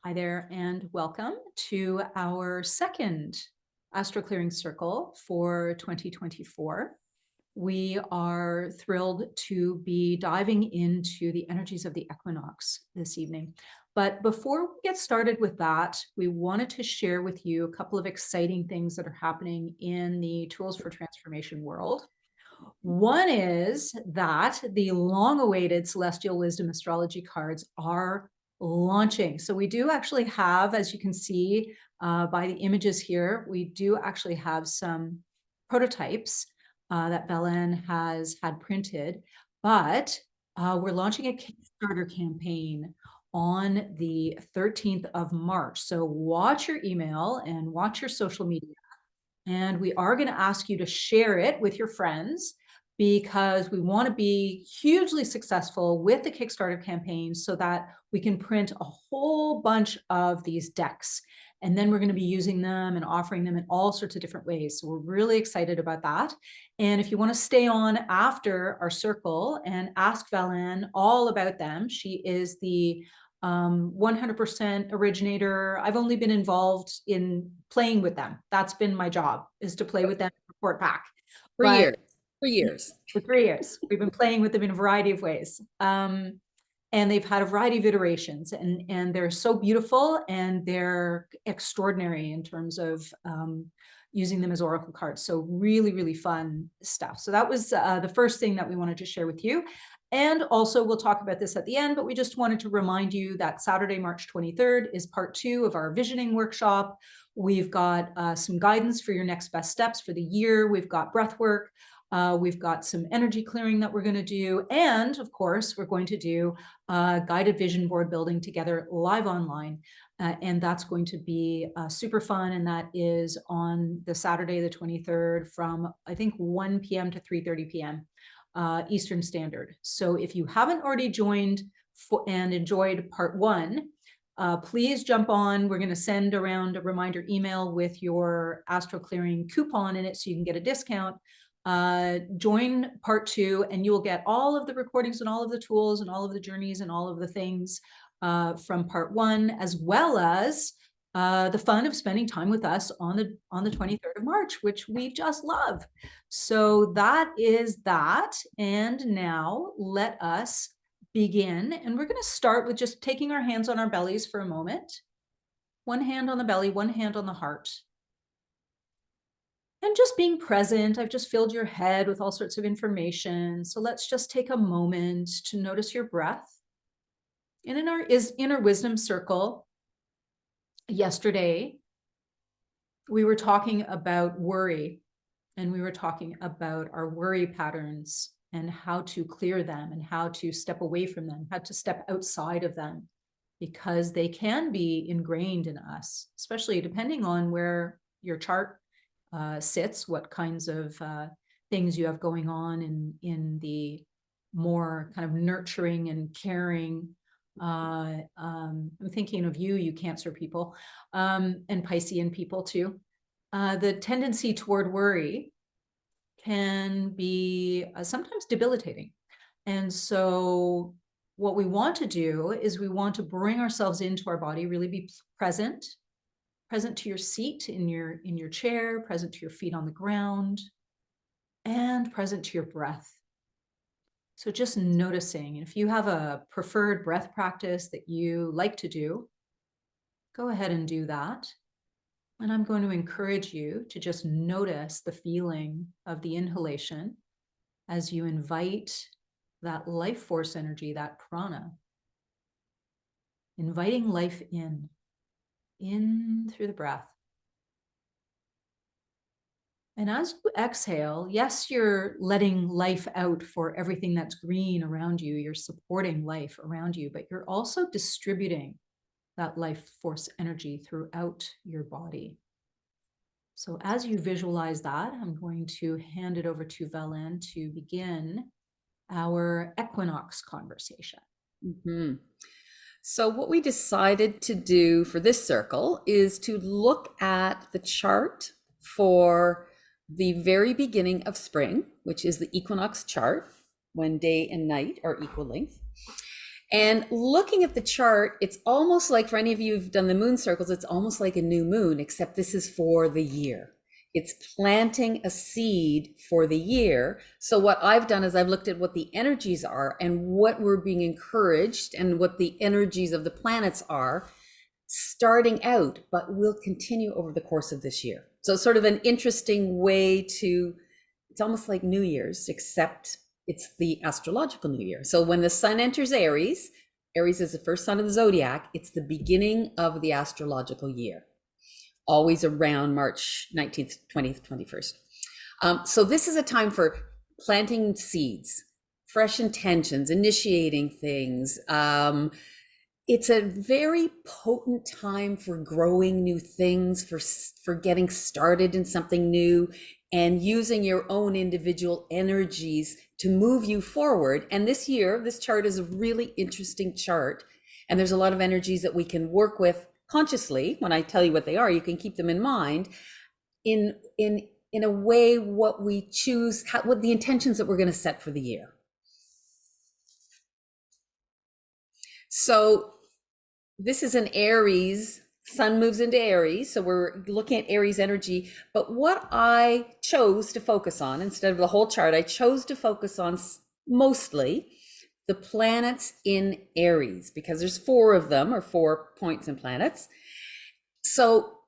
Hi there, and welcome to our second Astro-Clearing Circle for 2024. We are thrilled to be diving into the energies of the equinox this evening. But before we get started with that, we wanted to share with you a couple of exciting things that are happening in the Tools for Transformation world. One is that the long-awaited Celestial Wisdom Astrology cards are launching. So we do actually have, as you can see by the images here, we do actually have some prototypes that Belen has had printed, but we're launching a Kickstarter campaign on the 13th of March. So watch your email and watch your social media. And we are going to ask you to share it with your friends because we want to be hugely successful with the Kickstarter campaign so that we can print a whole bunch of these decks. And then we're going to be using them and offering them in all sorts of different ways. So we're really excited about that. And if you want to stay on after our circle and ask Valen all about them, she is the 100% originator. I've only been involved in playing with them. That's been my job, is to play with them and report back. For years. For 3 years. We've been playing with them in a variety of ways. And they've had a variety of iterations, and they're so beautiful and they're extraordinary in terms of using them as oracle cards. So really, really fun stuff. So that was the first thing that we wanted to share with you. And also we'll talk about this at the end, but we just wanted to remind you that Saturday, March 23rd is part 2 of our visioning workshop. We've got some guidance for your next best steps for the year. We've got breath work. We've got some energy clearing that we're going to do. And of course, we're going to do guided vision board building together live online. And that's going to be super fun. And that is on the Saturday, the 23rd from, I think, 1 p.m. to 3:30 p.m. Eastern Standard. So if you haven't already joined and enjoyed part 1, please jump on. We're going to send around a reminder email with your Astro-Clearing coupon in it so you can get a discount. Join part 2 and you will get all of the recordings and all of the tools and all of the journeys and all of the things from part 1, as well as the fun of spending time with us on the 23rd of March, which we just love. So that is that. And now let us begin. And we're going to start with just taking our hands on our bellies for a moment. One hand on the belly, one hand on the heart. And just being present. I've just filled your head with all sorts of information. So let's just take a moment to notice your breath. And in our inner wisdom circle, yesterday, we were talking about worry, and we were talking about our worry patterns and how to clear them and how to step away from them, how to step outside of them, because they can be ingrained in us, especially depending on where your chart sits, what kinds of things you have going on in the more kind of nurturing and caring. I'm thinking of you Cancer people, and Piscean people too. The tendency toward worry can be sometimes debilitating. And so what we want to do is we want to bring ourselves into our body, really be present to your seat in your chair, present to your feet on the ground, and present to your breath. So just noticing. And if you have a preferred breath practice that you like to do, go ahead and do that. And I'm going to encourage you to just notice the feeling of the inhalation as you invite that life force energy, that prana, inviting life in through the breath. And as you exhale, yes, you're letting life out for everything that's green around you. You're supporting life around you, but you're also distributing that life force energy throughout your body. So as you visualize that, I'm going to hand it over to Valen to begin our equinox conversation. Mm-hmm. So what we decided to do for this circle is to look at the chart for the very beginning of spring, which is the equinox chart, when day and night are equal length. And looking at the chart, it's almost like, for any of you who've done the moon circles, it's almost like a new moon, except this is for the year. It's planting a seed for the year. So what I've done is I've looked at what the energies are and what we're being encouraged and what the energies of the planets are starting out, but will continue over the course of this year. So it's sort of an interesting way to, it's almost like New Year's, except it's the astrological New Year. So when the sun enters Aries, Aries is the first sign of the zodiac, it's the beginning of the astrological year, always around March 19th, 20th, 21st. So this is a time for planting seeds, fresh intentions, initiating things. It's a very potent time for growing new things, for getting started in something new and using your own individual energies to move you forward. And this year, this chart is a really interesting chart. And there's a lot of energies that we can work with consciously. When I tell you what they are, you can keep them in mind in a way what we choose, what the intentions that we're going to set for the year. So this is an Aries, sun moves into Aries. So we're looking at Aries energy, but what I chose to focus on instead of the whole chart, I chose to focus on mostly the planets in Aries, because there's 4 of them, or 4 points and planets. So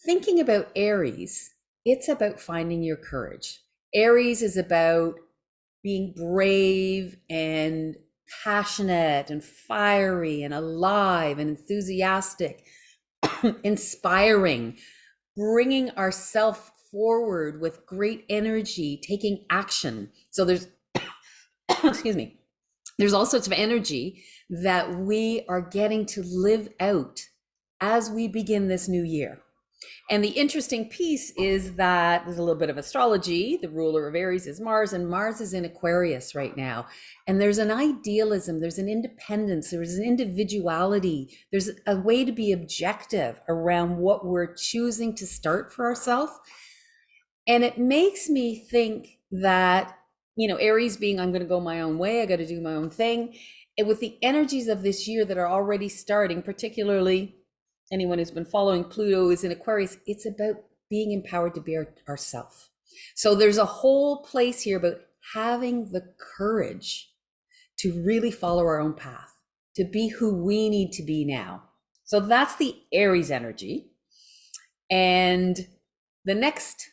thinking about Aries, it's about finding your courage. Aries is about being brave and passionate and fiery and alive and enthusiastic, inspiring, bringing ourselves forward with great energy, taking action. So there's, excuse me, there's all sorts of energy that we are getting to live out as we begin this new year. And the interesting piece is that there's a little bit of astrology. The ruler of Aries is Mars, and Mars is in Aquarius right now. And there's an idealism, there's an independence, there's an individuality, there's a way to be objective around what we're choosing to start for ourselves. And it makes me think that, you know, Aries being, I'm going to go my own way, I got to do my own thing. And with the energies of this year that are already starting, particularly anyone who's been following, Pluto is in Aquarius, it's about being empowered to be ourself. So there's a whole place here about having the courage to really follow our own path, to be who we need to be now. So that's the Aries energy. And the next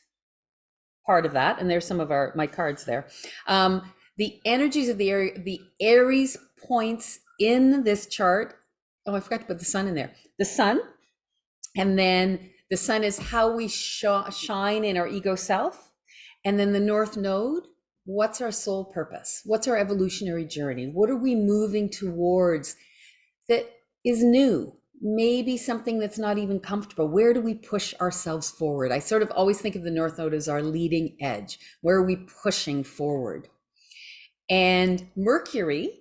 part of that, and there's some of my cards there, the energies of the Aries points in this chart. Oh, I forgot to put the sun in there. The sun, and then the sun is how we shine in our ego self. And then the North Node, what's our soul purpose? What's our evolutionary journey? What are we moving towards that is new? Maybe something that's not even comfortable. Where do we push ourselves forward? I sort of always think of the North Node as our leading edge. Where are we pushing forward? And Mercury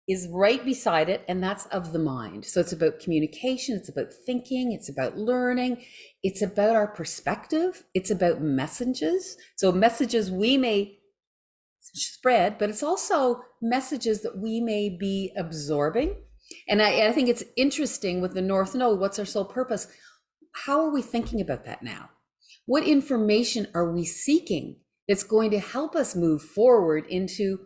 is right beside it, and that's of the mind. So it's about communication, it's about thinking, it's about learning, it's about our perspective, it's about messages. So messages we may spread, but it's also messages that we may be absorbing. And I think it's interesting with the North Node, what's our soul purpose? How are we thinking about that now? What information are we seeking that's going to help us move forward into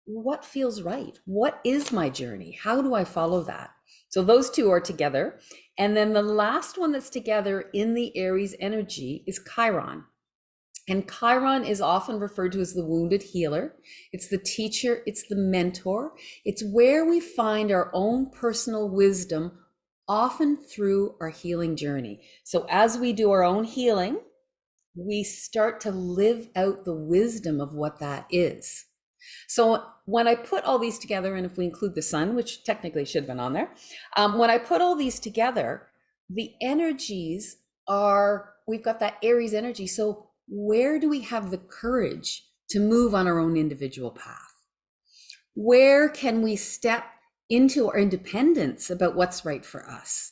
what feels right? What is my journey? How do I follow that? So those 2 are together. And then the last one that's together in the Aries energy is Chiron. And Chiron is often referred to as the wounded healer. It's the teacher, it's the mentor. It's where we find our own personal wisdom, often through our healing journey. So as we do our own healing, we start to live out the wisdom of what that is. So when I put all these together, and if we include the sun, which technically should have been on there, when I put all these together, the energies are, we've got that Aries energy. So where do we have the courage to move on our own individual path? Where can we step into our independence about what's right for us?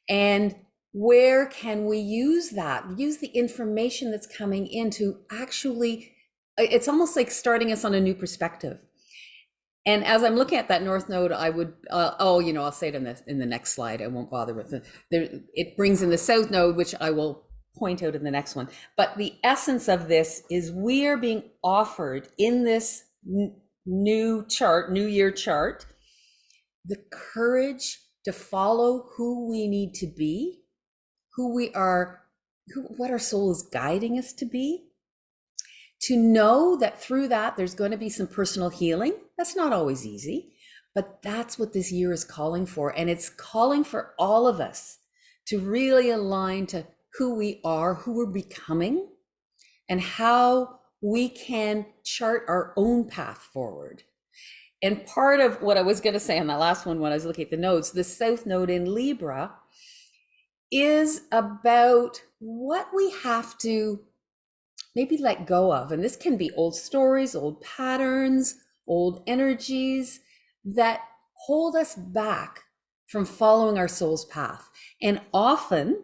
And where can we use the information that's coming in to actually, it's almost like starting us on a new perspective. And as I'm looking at that North Node, I would, I'll say it in the next slide. I won't bother with it. It brings in the South Node, which I will point out in the next one. But the essence of this is we are being offered in this new year chart, the courage to follow who we need to be, who we are, what our soul is guiding us to be. To know that through that, there's going to be some personal healing. That's not always easy, but that's what this year is calling for. And it's calling for all of us to really align to who we are, who we're becoming, and how we can chart our own path forward. And part of what I was going to say on that last one, when I was looking at the nodes, the South Node in Libra is about what we have to maybe let go of. And this can be old stories, old patterns, old energies that hold us back from following our soul's path. And often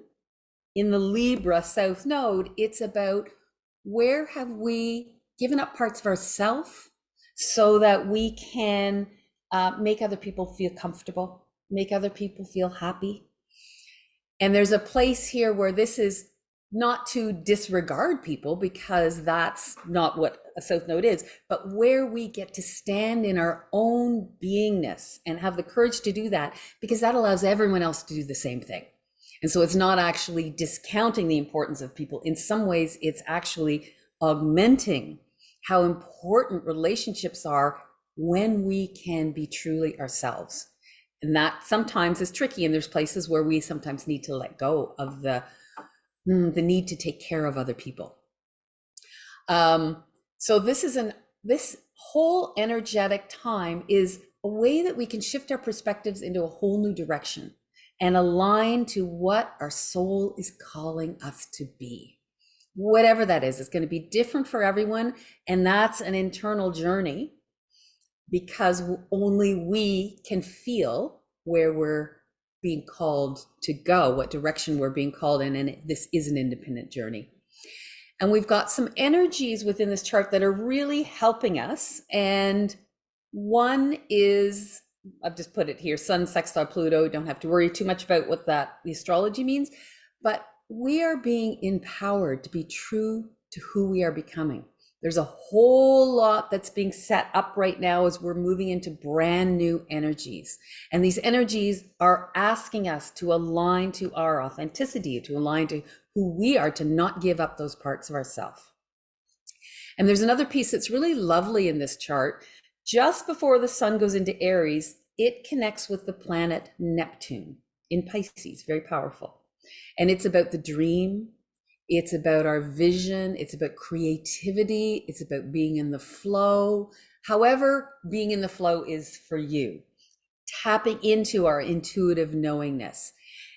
in the Libra South Node, it's about where have we given up parts of ourselves so that we can make other people feel comfortable, make other people feel happy. And there's a place here where this is not to disregard people, because that's not what a South Node is, but where we get to stand in our own beingness and have the courage to do that, because that allows everyone else to do the same thing. And so it's not actually discounting the importance of people. In some ways, it's actually augmenting how important relationships are when we can be truly ourselves. And that sometimes is tricky. And there's places where we sometimes need to let go of the need to take care of other people. So this whole energetic time is a way that we can shift our perspectives into a whole new direction and align to what our soul is calling us to be. Whatever that is, it's going to be different for everyone. And that's an internal journey, because only we can feel where we're being called to go, what direction we're being called in. And this is an independent journey. And we've got some energies within this chart that are really helping us. And one is, I've just put it here, Sun sextile Pluto. Don't have to worry too much about what the astrology means, but we are being empowered to be true to who we are becoming. There's a whole lot that's being set up right now as we're moving into brand new energies. And these energies are asking us to align to our authenticity, to align to who we are, to not give up those parts of ourselves. And there's another piece that's really lovely in this chart. Just before the sun goes into Aries, it connects with the planet Neptune in Pisces, very powerful. And it's about the dream. It's about our vision. It's about creativity. It's about being in the flow. However, being in the flow is for you, tapping into our intuitive knowingness.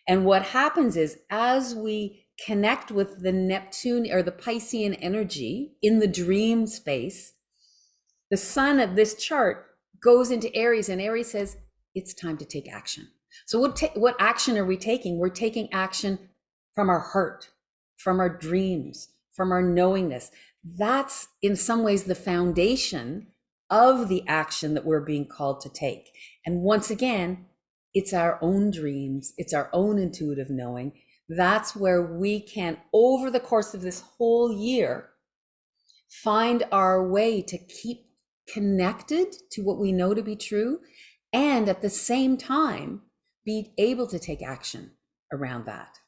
And what happens is, as we connect with the Neptune or the Piscean energy in the dream space, the sun of this chart goes into Aries, and Aries says, it's time to take action. So what action are we taking? We're taking action from our heart, from our dreams, from our knowingness. That's in some ways the foundation of the action that we're being called to take. And once again, it's our own dreams, it's our own intuitive knowing. That's where we can, over the course of this whole year, find our way to keep connected to what we know to be true, and at the same time, be able to take action around that.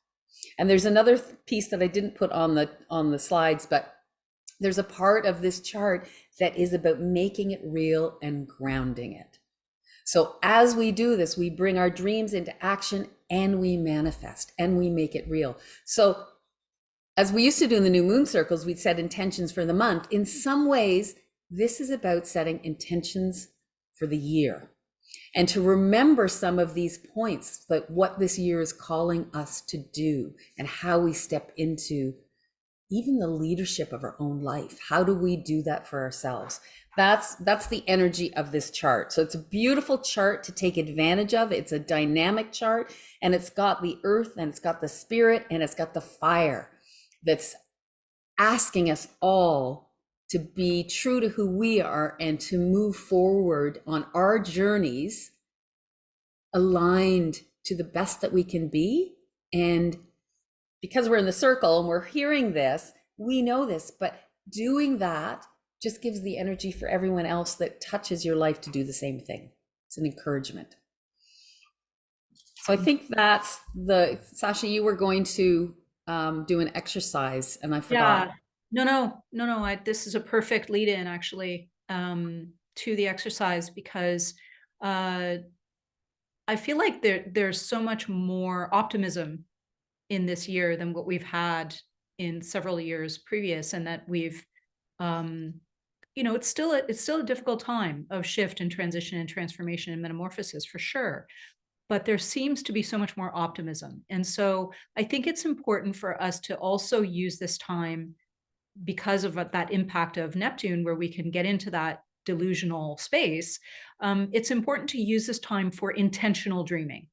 And there's another piece that I didn't put on the slides, but there's a part of this chart that is about making it real and grounding it. So as we do this, we bring our dreams into action and we manifest and we make it real. So as we used to do in the new moon circles, we'd set intentions for the month. In some ways, this is about setting intentions for the year, and to remember some of these points, like what this year is calling us to do and how we step into even the leadership of our own life. How do we do that for ourselves? That's the energy of this chart. So it's a beautiful chart to take advantage of. It's a dynamic chart, and it's got the earth, and it's got the spirit, and it's got the fire that's asking us all to be true to who we are and to move forward on our journeys aligned to the best that we can be. And because we're in the circle and we're hearing this, we know this, but doing that just gives the energy for everyone else that touches your life to do the same thing. It's an encouragement. So I think that's Sasha, you were going to do an exercise and I forgot. Yeah. No. This is a perfect lead in actually to the exercise because I feel like there's so much more optimism in this year than what we've had in several years previous, and that we've it's still a difficult time of shift and transition and transformation and metamorphosis for sure, but there seems to be so much more optimism. And so I think it's important for us to also use this time, because of that impact of Neptune, where we can get into that delusional space. It's important to use this time for intentional dreaming.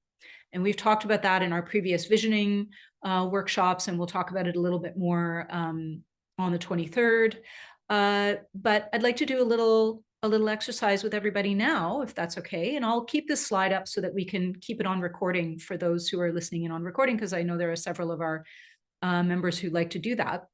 And we've talked about that in our previous visioning workshops, and we'll talk about it a little bit more on the 23rd. But I'd like to do a little exercise with everybody now, if that's okay. And I'll keep this slide up so that we can keep it on recording for those who are listening in on recording, because I know there are several of our members who like to do that.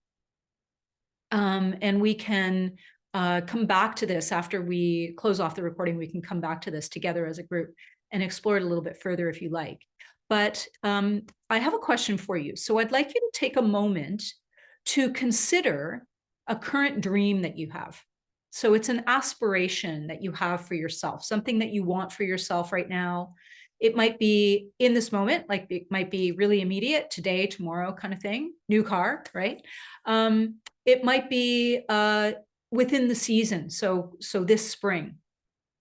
And we can come back to this after we close off the recording. We can come back to this together as a group and explore it a little bit further if you like. But I have a question for you. So I'd like you to take a moment to consider a current dream that you have. So it's an aspiration that you have for yourself, something that you want for yourself right now. It might be in this moment, like it might be really immediate, today, tomorrow kind of thing, new car, right? It might be within the season, so this spring,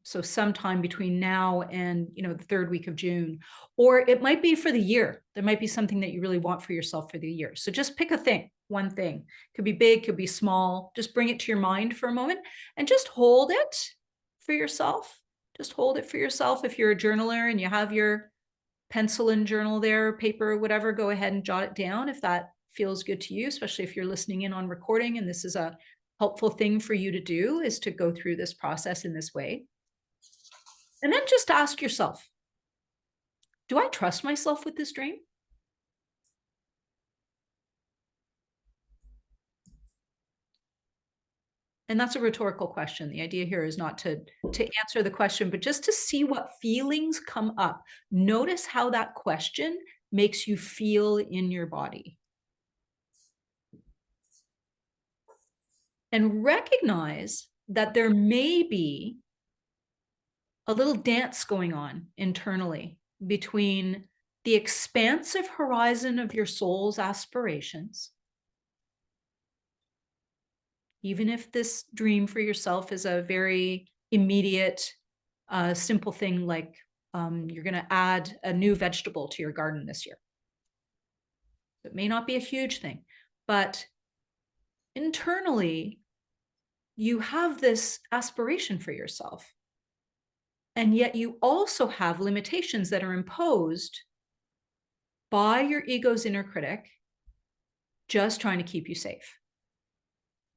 so sometime between now and the third week of June, or it might be for the year. There might be something that you really want for yourself for the year. So just pick a thing, one thing. Could be big, could be small. Just bring it to your mind for a moment and just hold it for yourself. Just hold it for yourself. If you're a journaler and you have your pencil and journal there, paper, whatever, go ahead and jot it down if that feels good to you, especially if you're listening in on recording and this is a helpful thing for you to do, is to go through this process in this way. And then just ask yourself, do I trust myself with this dream? And that's a rhetorical question. The idea here is not to answer the question, but just to see what feelings come up. Notice how that question makes you feel in your body. And recognize that there may be a little dance going on internally between the expansive horizon of your soul's aspirations, even if this dream for yourself is a very immediate, simple thing like you're going to add a new vegetable to your garden this year. It may not be a huge thing, but internally, you have this aspiration for yourself. And yet you also have limitations that are imposed by your ego's inner critic, just trying to keep you safe.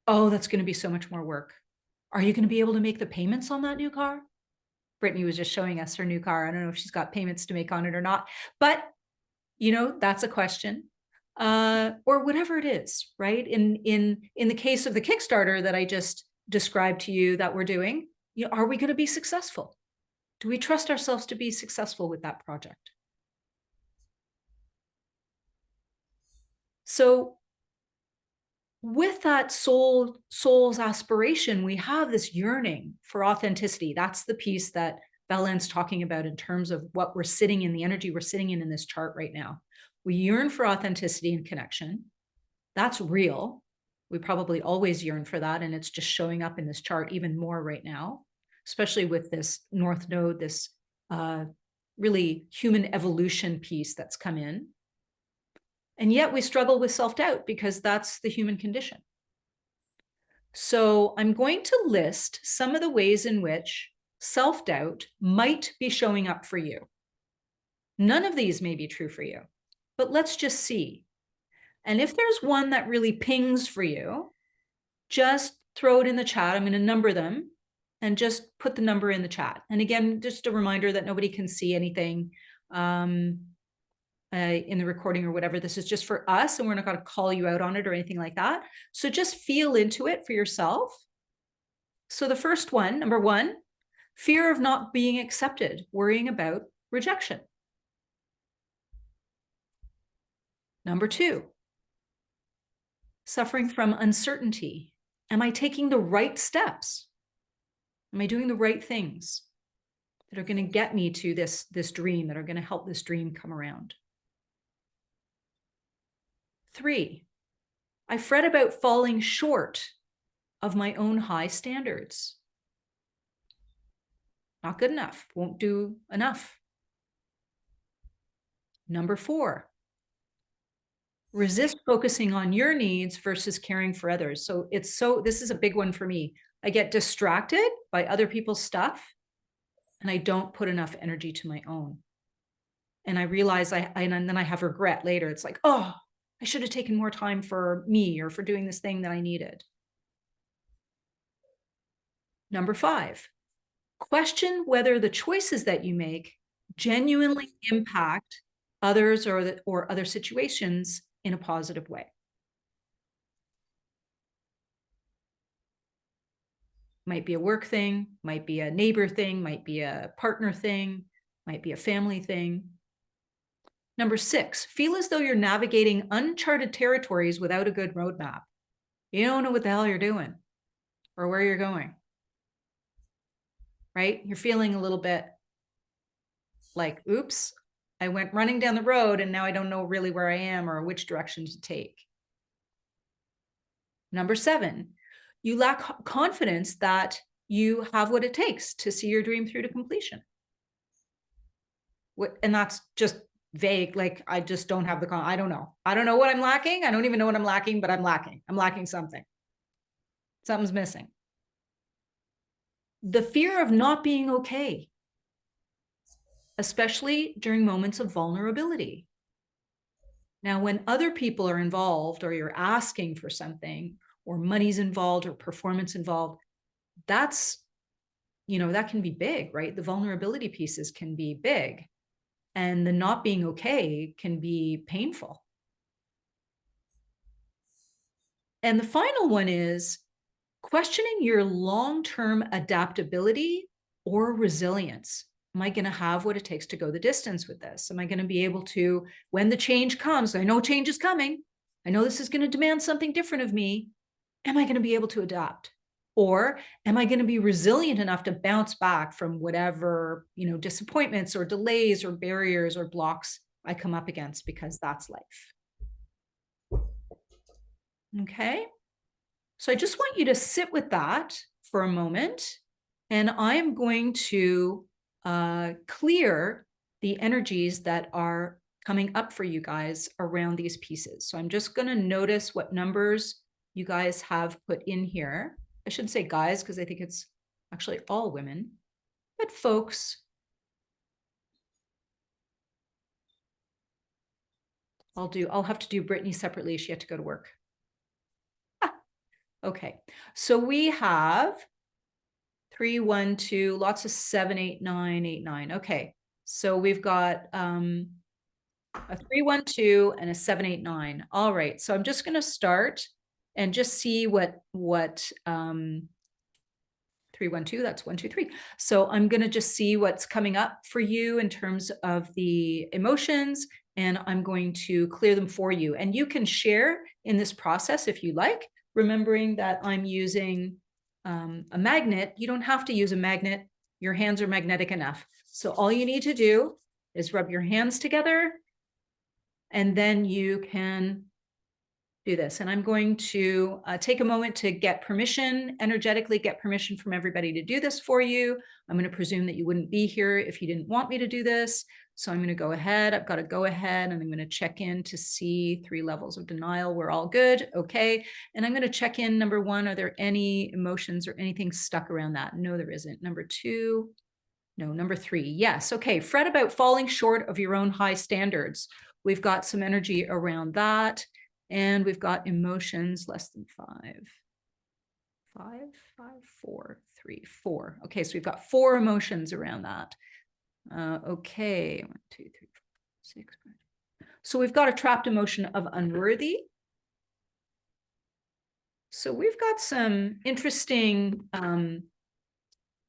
Oh, that's going to be so much more work. Are you going to be able to make the payments on that new car? Brittany was just showing us her new car. I don't know if she's got payments to make on it or not, but that's a question. Or whatever it is, right? In the case of the Kickstarter that I just described to you that we're doing, are we going to be successful? Do we trust ourselves to be successful with that project? So with that soul's aspiration, we have this yearning for authenticity. That's the piece that Belen's talking about in terms of what we're sitting in, the energy we're sitting in this chart right now. We yearn for authenticity and connection. That's real. We probably always yearn for that, and it's just showing up in this chart even more right now, especially with this North Node, this really human evolution piece that's come in. And yet we struggle with self-doubt because that's the human condition. So I'm going to list some of the ways in which self-doubt might be showing up for you. None of these may be true for you, but let's just see. And if there's one that really pings for you, just throw it in the chat. I'm going to number them and just put the number in the chat. And again, just a reminder that nobody can see anything in the recording or whatever. This is just for us, and we're not going to call you out on it or anything like that. So just feel into it for yourself. So the first one, number one, fear of not being accepted, worrying about rejection. Number two, suffering from uncertainty. Am I taking the right steps? Am I doing the right things that are going to get me to this dream, that are going to help this dream come around? Three, I fret about falling short of my own high standards. Not good enough, won't do enough. Number four, resist focusing on your needs versus caring for others. So this is a big one for me. I get distracted by other people's stuff and I don't put enough energy to my own. And I realize and then I have regret later. It's like, oh, I should have taken more time for me or for doing this thing that I needed. Number five, question whether the choices that you make genuinely impact others or other situations in a positive way. Might be a work thing, might be a neighbor thing, might be a partner thing, might be a family thing. Number six, feel as though you're navigating uncharted territories without a good roadmap. You don't know what the hell you're doing or where you're going, right? You're feeling a little bit like, oops, I went running down the road and now I don't know really where I am or which direction to take. Number seven, you lack confidence that you have what it takes to see your dream through to completion. And that's just vague. Like, I just don't have I don't know. I don't know what I'm lacking. I don't even know what I'm lacking, but I'm lacking. I'm lacking something. Something's missing. The fear of not being okay, especially during moments of vulnerability. Now, when other people are involved or you're asking for something or money's involved or performance involved, that's, that can be big, right? The vulnerability pieces can be big and the not being okay can be painful. And the final one is questioning your long-term adaptability or resilience. Am I going to have what it takes to go the distance with this? Am I going to be able to, when the change comes, I know change is coming, I know this is going to demand something different of me, am I going to be able to adapt? Or am I going to be resilient enough to bounce back from whatever, disappointments or delays or barriers or blocks I come up against, because that's life. Okay. So I just want you to sit with that for a moment, and I am going to clear the energies that are coming up for you guys around these pieces. So I'm just going to notice what numbers you guys have put in here. I shouldn't say guys, because I think it's actually all women, but folks. I'll have to do Brittany separately. She had to go to work. Okay, so we have 3, 1, 2, lots of 7, 8, 9, 8, 9. Okay, so we've got a 3, 1, 2 and a 7, 8, 9. All right, so I'm just going to start and just see what 3, 1, 2, that's 1, 2, 3. So I'm going to just see what's coming up for you in terms of the emotions, and I'm going to clear them for you. And you can share in this process if you like, remembering that I'm using a magnet. You don't have to use a magnet. Your hands are magnetic enough. So all you need to do is rub your hands together, and then you can do this. And I'm going to take a moment to get permission, energetically get permission from everybody to do this for you. I'm going to presume that you wouldn't be here if you didn't want me to do this. So I'm going to go ahead. I've got to go ahead and I'm going to check in to see 3 levels of denial. We're all good. Okay. And I'm going to check in. Number 1, are there any emotions or anything stuck around that? No, there isn't. Number 2, no. Number 3, yes. Okay. Fret about falling short of your own high standards. We've got some energy around that. And we've got emotions less than 5, 5, 5, 4, 3, 4. Okay, so we've got 4 emotions around that. Okay, 1, 2, 3, 4, 6, 5. So we've got a trapped emotion of unworthy. So we've got some interesting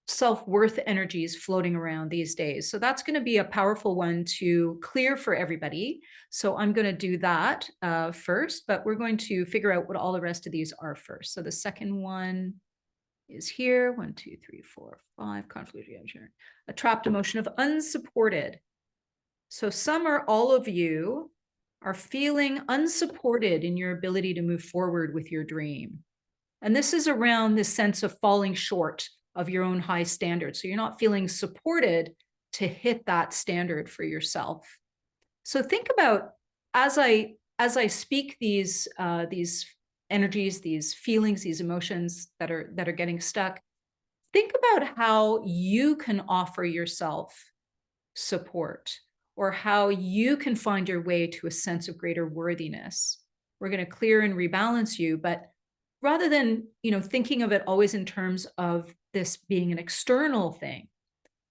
self-worth energies floating around these days. So that's going to be a powerful one to clear for everybody. So I'm going to do that first, but we're going to figure out what all the rest of these are first. So the second one is here. 1, 2, 3, 4, 5. Conflict, a trapped emotion of unsupported. So some or all of you are feeling unsupported in your ability to move forward with your dream. And this is around this sense of falling short of your own high standards. So you're not feeling supported to hit that standard for yourself. So think about, as I speak these energies, these feelings, these emotions that are getting stuck, think about how you can offer yourself support, or how you can find your way to a sense of greater worthiness. We're going to clear and rebalance you, but rather than, thinking of it always in terms of this being an external thing,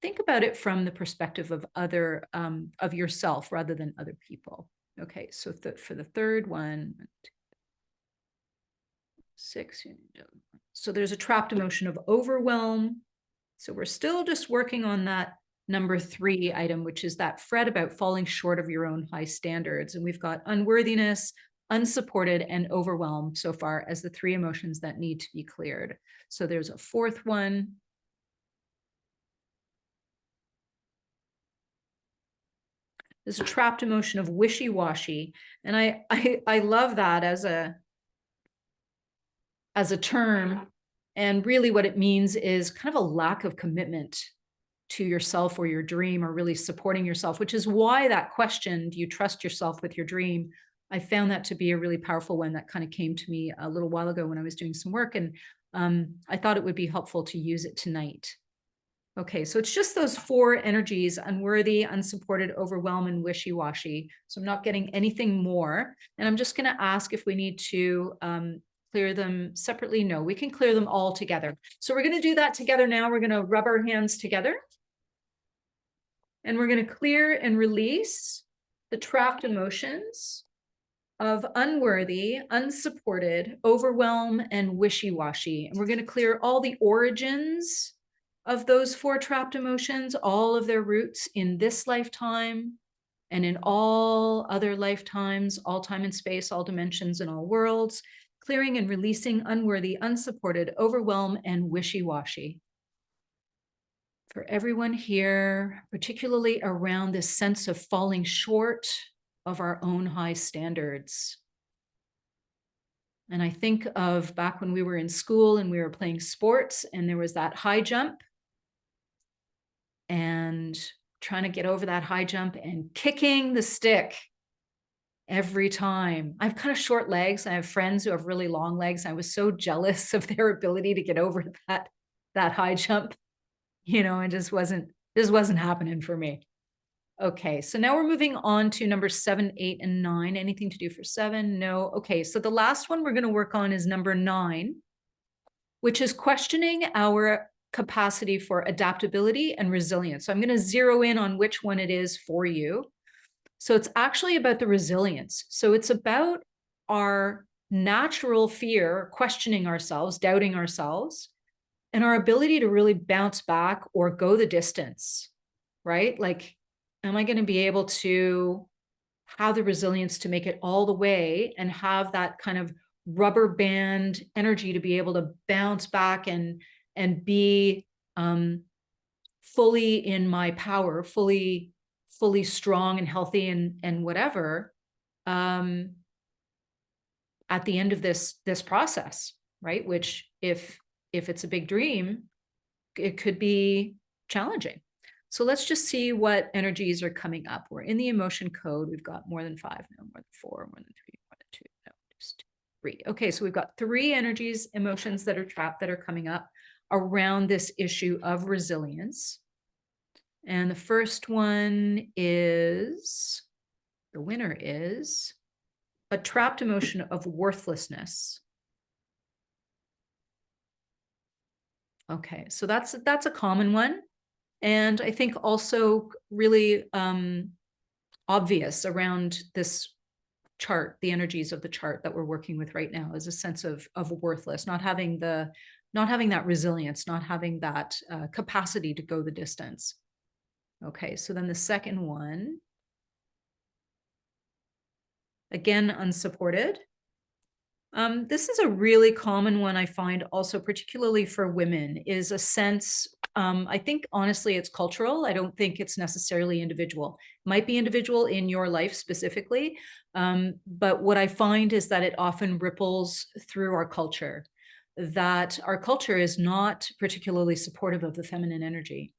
think about it from the perspective of of yourself rather than other people. Okay, so for the third one, 6. So there's a trapped emotion of overwhelm. So we're still just working on that number 3 item, which is that fret about falling short of your own high standards. And we've got unworthiness, unsupported, and overwhelmed so far as the 3 emotions that need to be cleared. So there's a 4th one. There's a trapped emotion of wishy-washy. And I love that as a term. And really what it means is kind of a lack of commitment to yourself or your dream, or really supporting yourself, which is why that question, do you trust yourself with your dream? I found that to be a really powerful one that kind of came to me a little while ago when I was doing some work, and I thought it would be helpful to use it tonight. Okay, so it's just those 4 energies: unworthy, unsupported, overwhelmed, and wishy-washy. So I'm not getting anything more. And I'm just going to ask if we need to clear them separately. No, we can clear them all together. So we're going to do that together now. We're going to rub our hands together. And we're going to clear and release the trapped emotions of unworthy, unsupported, overwhelm, and wishy-washy. And we're going to clear all the origins of those 4 trapped emotions, all of their roots in this lifetime and in all other lifetimes, all time and space, all dimensions, and all worlds, clearing and releasing unworthy, unsupported, overwhelm, and wishy-washy. For everyone here, particularly around this sense of falling short of our own high standards. And I think of back when we were in school and we were playing sports, and there was that high jump, and trying to get over that high jump and kicking the stick every time. I have kind of short legs. I have friends who have really long legs. I was so jealous of their ability to get over that high jump. It just wasn't happening for me. Okay, so now we're moving on to number 7, 8, and 9. Anything to do for 7? No. Okay, so the last one we're going to work on is number 9, which is questioning our capacity for adaptability and resilience. So I'm going to zero in on which one it is for you. So it's actually about the resilience. So it's about our natural fear, questioning ourselves, doubting ourselves, and our ability to really bounce back or go the distance, right? Like, am I going to be able to have the resilience to make it all the way and have that kind of rubber band energy to be able to bounce back and be fully in my power, fully strong and healthy and whatever at the end of this process, right? Which if it's a big dream, it could be challenging. So let's just see what energies are coming up. We're in the emotion code. We've got more than 5, no, more than 4, more than 3, more than 2, no, just 3. Okay, so we've got 3 energies, emotions that are trapped that are coming up around this issue of resilience. And the first one is, the winner is a trapped emotion of worthlessness. Okay, so that's a common one. And I think also really obvious around this chart, the energies of the chart that we're working with right now, is a sense of worthless, not having that resilience, not having that capacity to go the distance. Okay, so then the second one, again, unsupported. This is a really common one I find also, particularly for women, is a sense, I think honestly it's cultural. I don't think it's necessarily individual. Might be individual in your life specifically, but what I find is that it often ripples through our culture, that our culture is not particularly supportive of the feminine energy.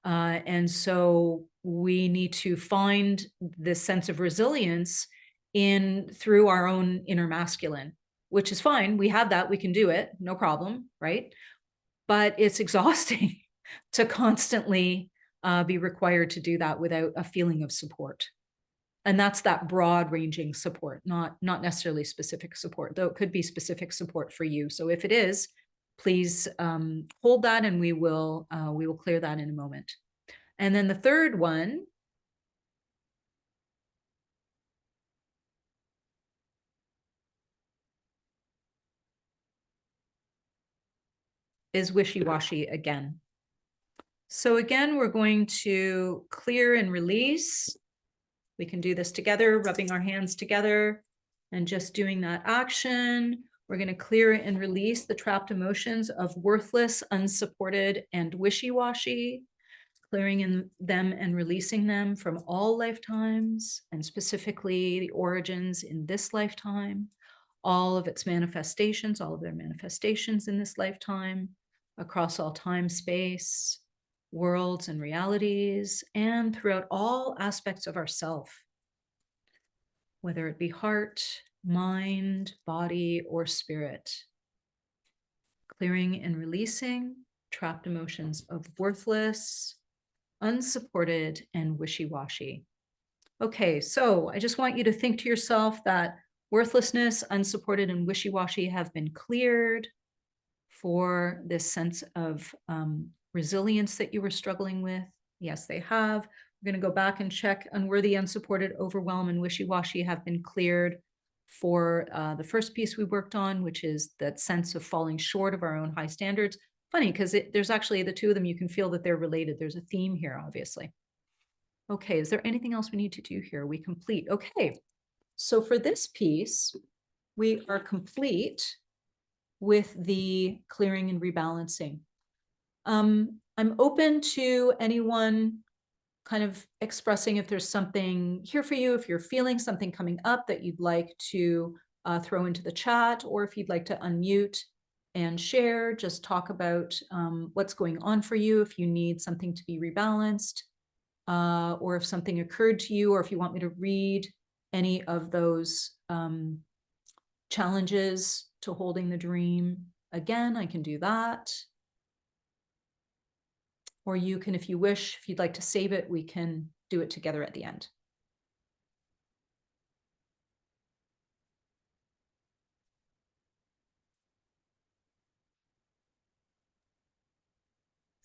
And so we need to find this sense of resilience through our own inner masculine, which is fine. We have that, we can do it, no problem, right? But it's exhausting to constantly be required to do that without a feeling of support. And that's that broad ranging support, not necessarily specific support, though it could be specific support for you. So if it is, please hold that, and we will clear that in a moment. And then the third one is wishy-washy again. So again, we're going to clear and release. We can do this together, rubbing our hands together and just doing that action. We're going to clear and release the trapped emotions of worthless, unsupported, and wishy-washy, clearing them and releasing them from all lifetimes, and specifically the origins in this lifetime, all of its manifestations, all of their manifestations in this lifetime, across all time, space, worlds, and realities, and throughout all aspects of ourself, whether it be heart, mind, body, or spirit. Clearing and releasing trapped emotions of worthless, unsupported, and wishy-washy. Okay, so I just want you to think to yourself that worthlessness, unsupported, and wishy-washy have been cleared for this sense of resilience that you were struggling with. Yes, they have. We're going to go back and check unworthy, unsupported, overwhelm, and wishy-washy have been cleared for the first piece we worked on, which is that sense of falling short of our own high standards. Funny, because there's actually the two of them, you can feel that they're related. There's a theme here, obviously. Okay, is there anything else we need to do here? We complete. Okay, so for this piece, we are complete with the clearing and rebalancing. I'm open to anyone kind of expressing if there's something here for you, if you're feeling something coming up that you'd like to throw into the chat, or if you'd like to unmute and share, just talk about what's going on for you, if you need something to be rebalanced, or if something occurred to you, or if you want me to read any of those challenges to holding the dream. Again, I can do that. Or you can, if you wish, if you'd like to save it, we can do it together at the end.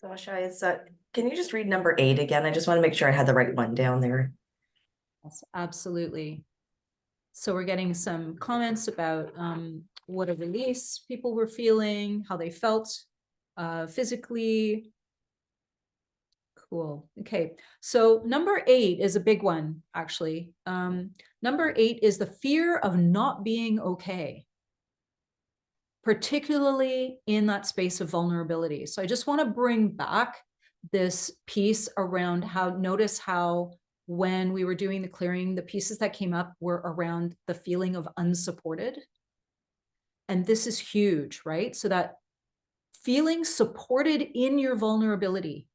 Sasha, can you just read number 8 again? I just want to make sure I had the right one down there. Yes, absolutely. So we're getting some comments about what a release people were feeling, how they felt physically. Cool. Okay. So number 8 is a big one, actually. Number 8 is the fear of not being okay, particularly in that space of vulnerability. So I just want to bring back this piece around notice how when we were doing the clearing, the pieces that came up were around the feeling of unsupported. And this is huge, right? So that feeling supported in your vulnerability.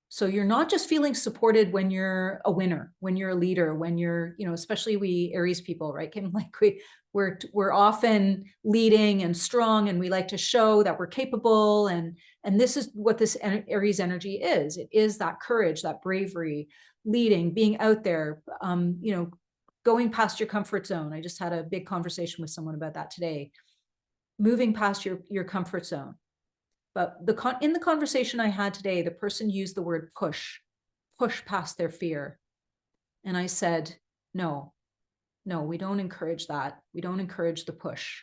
So you're not just feeling supported when you're a winner, when you're a leader, when you're, especially we Aries people, right? We're often leading and strong, and we like to show that we're capable. And this is what this Aries energy is. It is that courage, that bravery, leading, being out there, going past your comfort zone. I just had a big conversation with someone about that today. Moving past your comfort zone. But in the conversation I had today, the person used the word push past their fear. And I said, no, we don't encourage that. We don't encourage the push,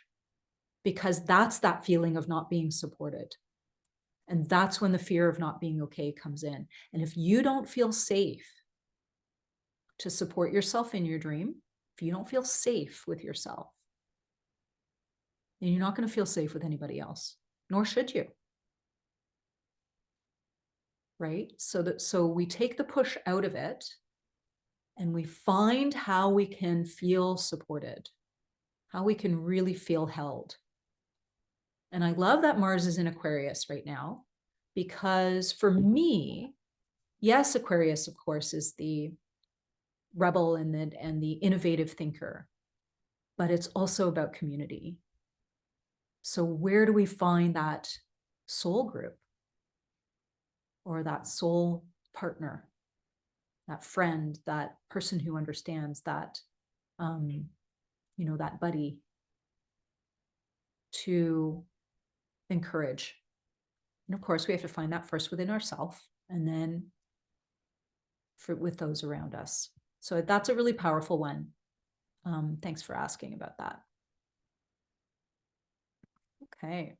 because that's that feeling of not being supported. And that's when the fear of not being okay comes in. And if you don't feel safe to support yourself in your dream, if you don't feel safe with yourself, then you're not going to feel safe with anybody else, nor should you. Right? So we take the push out of it and we find how we can feel supported, how we can really feel held. And I love that Mars is in Aquarius right now, because for me, yes, Aquarius, of course, is the rebel and the innovative thinker, but it's also about community. So where do we find that soul group or that soul partner, that friend, that person who understands, that, that buddy to encourage? And of course, we have to find that first within ourselves, and then with those around us. So that's a really powerful one. Thanks for asking about that. Okay.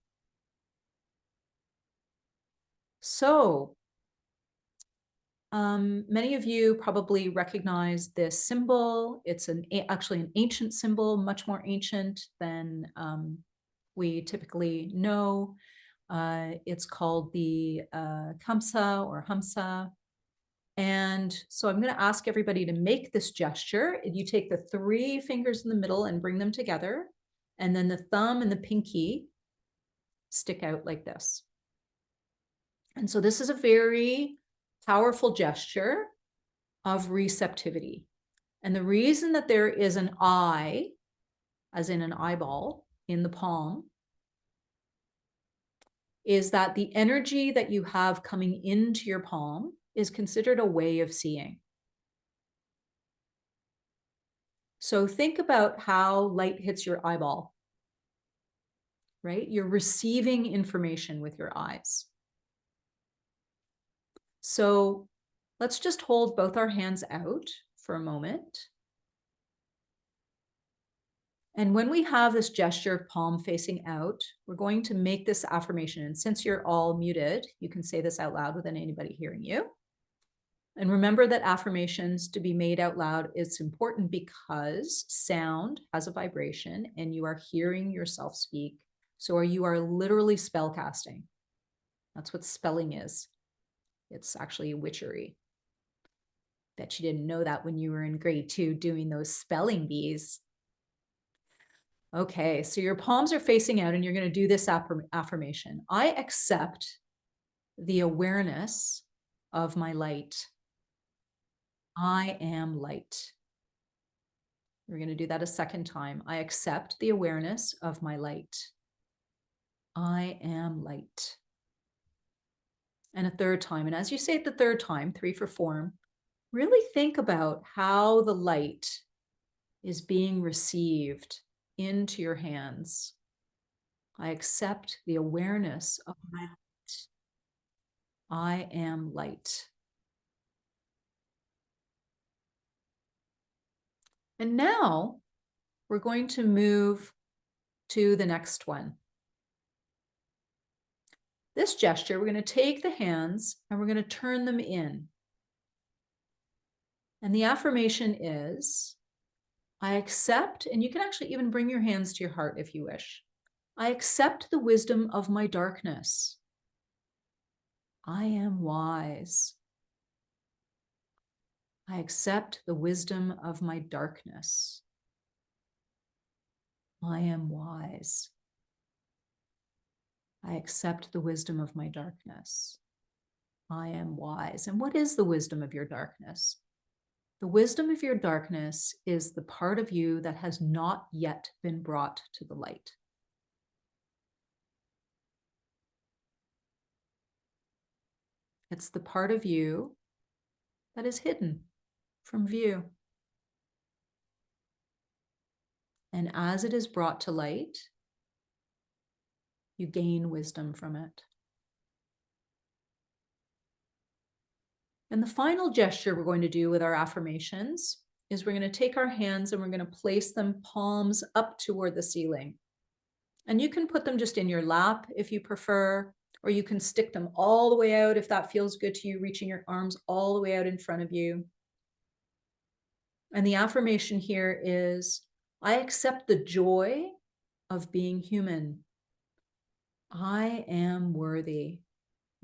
So many of you probably recognize this symbol. It's actually an ancient symbol, much more ancient than we typically know. It's called the Khamsa or Hamsa. And so I'm going to ask everybody to make this gesture. You take the 3 fingers in the middle and bring them together. And then the thumb and the pinky stick out like this. And so this is a very powerful gesture of receptivity. And the reason that there is an eye, as in an eyeball, in the palm, is that the energy that you have coming into your palm is considered a way of seeing. So think about how light hits your eyeball, right? You're receiving information with your eyes. So let's just hold both our hands out for a moment. And when we have this gesture of palm facing out, we're going to make this affirmation. And since you're all muted, you can say this out loud without anybody hearing you. And remember that affirmations to be made out loud is important because sound has a vibration and you are hearing yourself speak. So you are literally spell casting. That's what spelling is. It's actually witchery. Bet you didn't know that when you were in grade 2 doing those spelling bees. Okay, so your palms are facing out and you're going to do this affirmation. I accept the awareness of my light. I am light. We're going to do that a second time. I accept the awareness of my light. I am light. And a third time. And as you say it the third time, 3 for form, really think about how the light is being received into your hands. I accept the awareness of my light. I am light. And now we're going to move to the next one. This gesture, we're going to take the hands and we're going to turn them in. And the affirmation is, I accept, and you can actually even bring your hands to your heart if you wish. I accept the wisdom of my darkness. I am wise. I accept the wisdom of my darkness. I am wise. I accept the wisdom of my darkness. I am wise. And what is the wisdom of your darkness? The wisdom of your darkness is the part of you that has not yet been brought to the light. It's the part of you that is hidden from view. And as it is brought to light, you gain wisdom from it. And the final gesture we're going to do with our affirmations is we're going to take our hands and we're going to place them palms up toward the ceiling. And you can put them just in your lap if you prefer, or you can stick them all the way out if that feels good to you, reaching your arms all the way out in front of you. And the affirmation here is, I accept the joy of being human. I am worthy.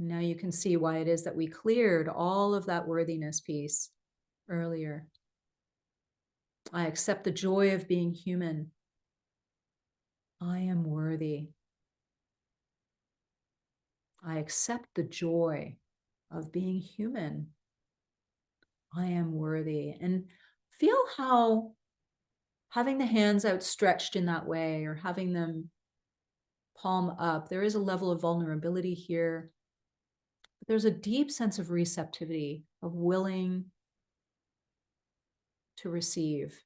Now you can see why it is that we cleared all of that worthiness piece earlier. I accept the joy of being human. I am worthy. I accept the joy of being human. I am worthy. And feel how having the hands outstretched in that way, or having them palm up, there is a level of vulnerability here. But there's a deep sense of receptivity, of willing to receive.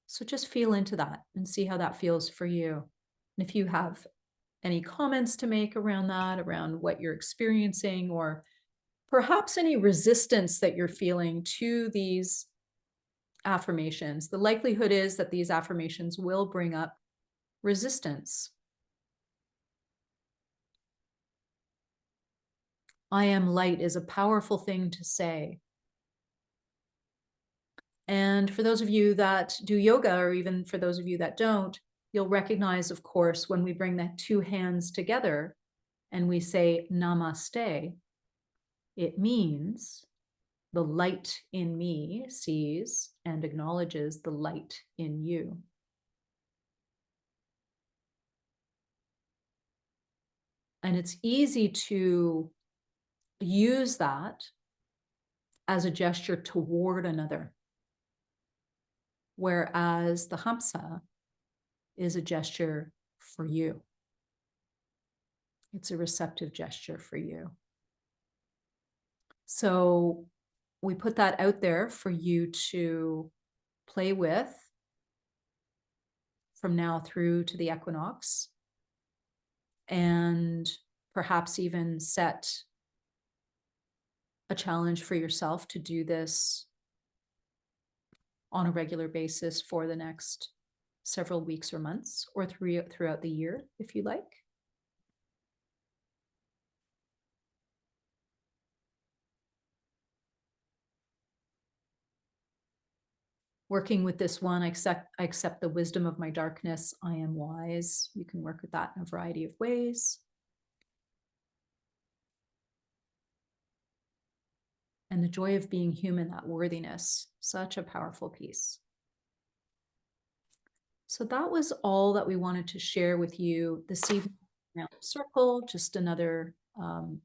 So just feel into that and see how that feels for you. And if you have any comments to make around that, around what you're experiencing, or perhaps any resistance that you're feeling to these affirmations, the likelihood is that these affirmations will bring up resistance. I am light is a powerful thing to say. And for those of you that do yoga, or even for those of you that don't, you'll recognize, of course, when we bring the two hands together and we say namaste, it means the light in me sees and acknowledges the light in you. And it's easy to use that as a gesture toward another, whereas the Khamsa is a gesture for you. It's a receptive gesture for you. So we put that out there for you to play with from now through to the equinox, and perhaps even set a challenge for yourself to do this on a regular basis for the next several weeks or months, or throughout the year, if you like. Working with this one, I accept the wisdom of my darkness. I am wise. You can work with that in a variety of ways. And the joy of being human, that worthiness, such a powerful piece. So that was all that we wanted to share with you this evening around the circle. Just another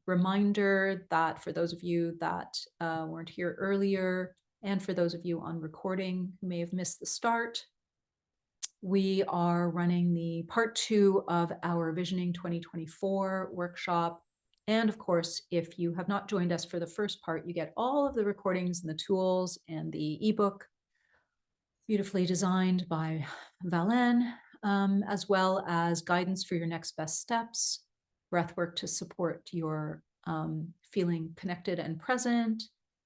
reminder that for those of you that weren't here earlier, and for those of you on recording who may have missed the start, we are running the part 2 of our Visioning 2024 workshop. And of course, if you have not joined us for the first part, you get all of the recordings and the tools and the ebook, beautifully designed by Valen, as well as guidance for your next best steps, breathwork to support your feeling connected and present,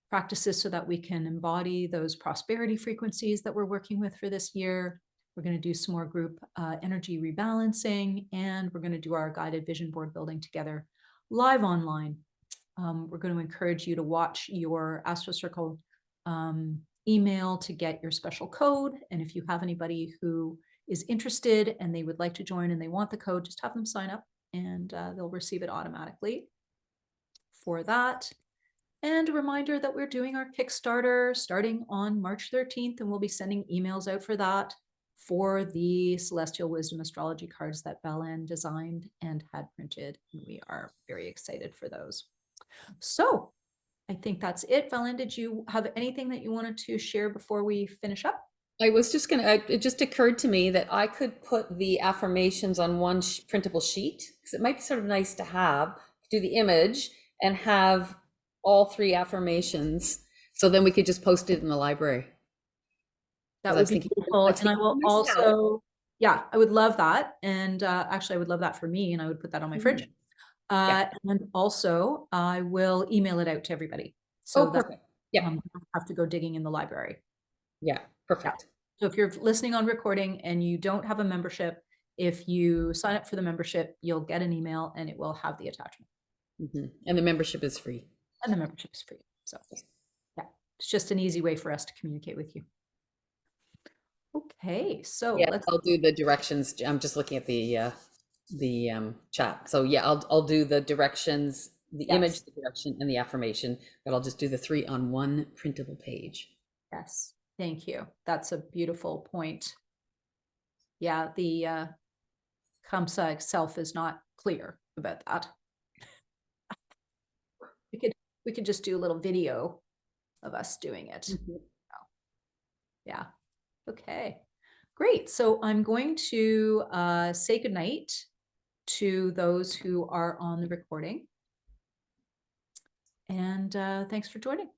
practices so that we can embody those prosperity frequencies that we're working with for this year. We're going to do some more group energy rebalancing, and we're going to do our guided vision board building together live online. We're going to encourage you to watch your Astro Circle email to get your special code. And if you have anybody who is interested and they would like to join and they want the code, just have them sign up and they'll receive it automatically for that. And a reminder that we're doing our Kickstarter starting on March 13th, and we'll be sending emails out for that, for the Celestial Wisdom Astrology cards that Belen designed and had printed. And we are very excited for those. So I think that's it. Valen, did you have anything that you wanted to share before we finish up? I was just going to, it just occurred to me that I could put the affirmations on one printable sheet, because it might be sort of nice to have, do the image and have all 3 affirmations. So then we could just post it in the library. That would be beautiful. And I will also, yeah, I would love that. And actually I would love that for me, and I would put that on my fridge. And also I will email it out to everybody. So Oh, that perfect. Yeah, you don't have to go digging in the library. yeah, perfect. So if you're listening on recording and you don't have a membership, if you sign up for the membership, you'll get an email and it will have the attachment. And the membership is free. And the membership is free. So yeah, it's just an easy way for us to communicate with you. Okay, so Yeah, let's I'll do the directions. I'm just looking at the chat. So yeah, I'll do the directions, the image, the direction, and the affirmation, but I'll just do the 3 on one printable page. Yes, thank you. That's a beautiful point. Yeah, the Khamsa itself is not clear about that. We could just do a little video of us doing it. Yeah. Okay. Great. So I'm going to say goodnight to those who are on the recording. And thanks for joining.